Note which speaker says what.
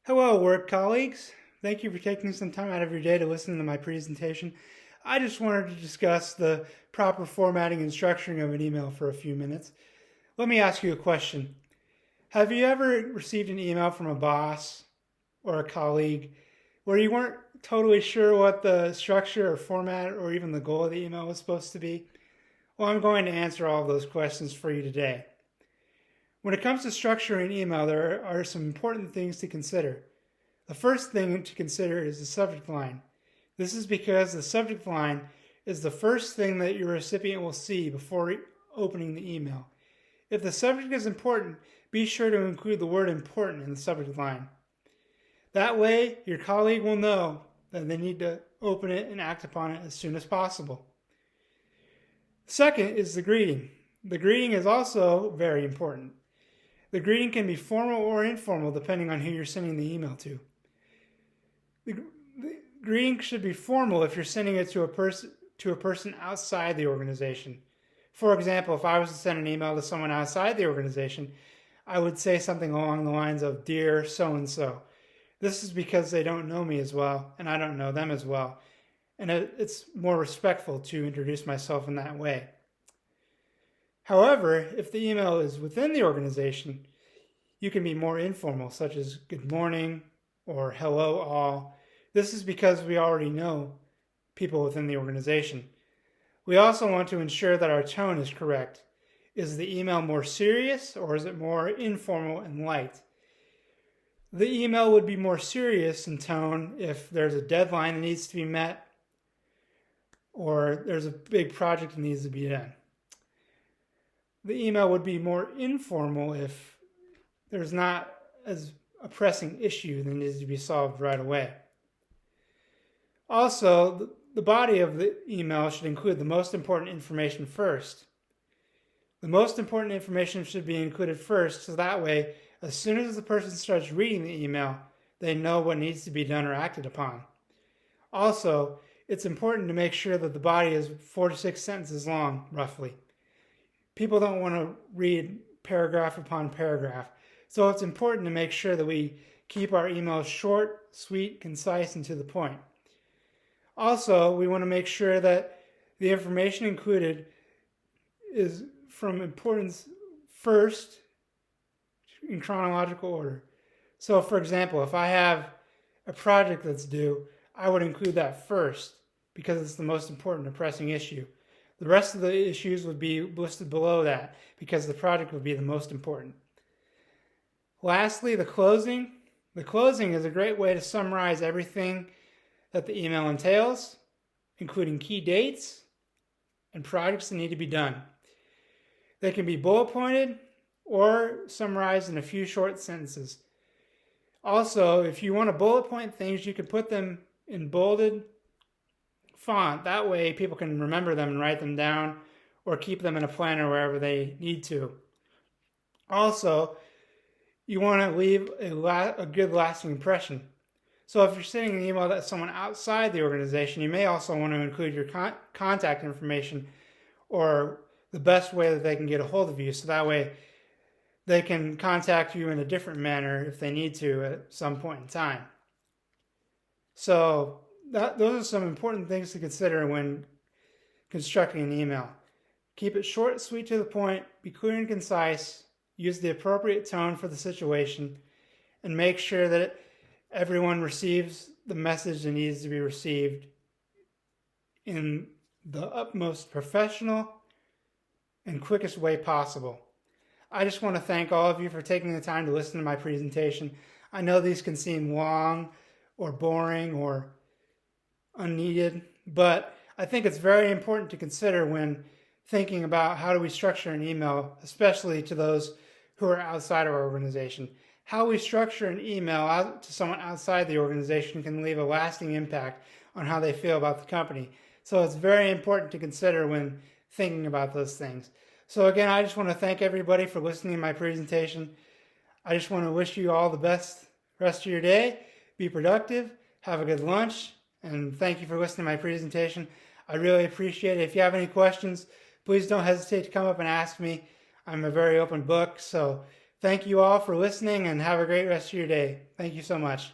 Speaker 1: Hello, work colleagues. Thank you for taking some time out of your day to listen to my presentation. I just wanted to discuss the proper formatting and structuring of an email for a few minutes. Let me ask you a question. Have you ever received an email from a boss or a colleague where you weren't totally sure what the structure or format or even the goal of the email was supposed to be? Well, I'm going to answer all of those questions for you today. When it comes to structuring email, there are some important things to consider. The first thing to consider is the subject line. This is because the subject line is the first thing that your recipient will see before opening the email. If the subject is important, be sure to include the word important in the subject line. That way, your colleague will know that they need to open it and act upon it as soon as possible. Second is the greeting. The greeting is also very important. The greeting can be formal or informal depending on who you're sending the email to. The greeting should be formal if you're sending it to a person outside the organization. For example, if I was to send an email to someone outside the organization, I would say something along the lines of, "Dear so-and-so." This is because they don't know me as well, and I don't know them as well. And it's more respectful to introduce myself in that way. However, if the email is within the organization, you can be more informal, such as "good morning" or "hello all." This is because we already know people within the organization. We also want to ensure that our tone is correct. Is the email more serious or is it more informal and light? The email would be more serious in tone if there's a deadline that needs to be met or there's a big project that needs to be done. The email would be more informal if there's not as a pressing issue that needs to be solved right away. Also, the body of the email should include the most important information first. The most important information should be included first, so that way, as soon as the person starts reading the email, they know what needs to be done or acted upon. Also, it's important to make sure that the body is 4 to 6 sentences long, roughly. People don't want to read paragraph upon paragraph, so it's important to make sure that we keep our emails short, sweet, concise, and to the point. Also, we want to make sure that the information included is from importance first in chronological order. So, for example, if I have a project that's due, I would include that first because it's the most important and pressing issue. The rest of the issues would be listed below that because the project would be the most important. Lastly, the closing. The closing is a great way to summarize everything that the email entails, including key dates and projects that need to be done. They can be bullet pointed or summarized in a few short sentences. Also, if you want to bullet point things, you can put them in bolded font. That way people can remember them and write them down or keep them in a planner wherever they need to. Also, you want to leave a good lasting impression. So if you're sending an email to someone outside the organization, you may also want to include your contact information or the best way that they can get a hold of you, so that way they can contact you in a different manner if they need to at some point in time. So those are some important things to consider when constructing an email. Keep it short, sweet, to the point, be clear and concise, use the appropriate tone for the situation, and make sure that everyone receives the message that needs to be received in the utmost professional and quickest way possible. I just want to thank all of you for taking the time to listen to my presentation. I know these can seem long or boring or unneeded, but I think it's very important to consider when thinking about how do we structure an email, especially to those who are outside our organization. How we structure an email out to someone outside the organization can leave a lasting impact on how they feel about the company. So it's very important to consider when thinking about those things. So again, I just want to thank everybody for listening to my presentation. I just want to wish you all the best rest of your day. Be productive, have a good lunch, and thank you for listening to my presentation. I really appreciate it. If you have any questions, please don't hesitate to come up and ask me. I'm a very open book, so Thank you all for listening and have a great rest of your day. Thank you so much.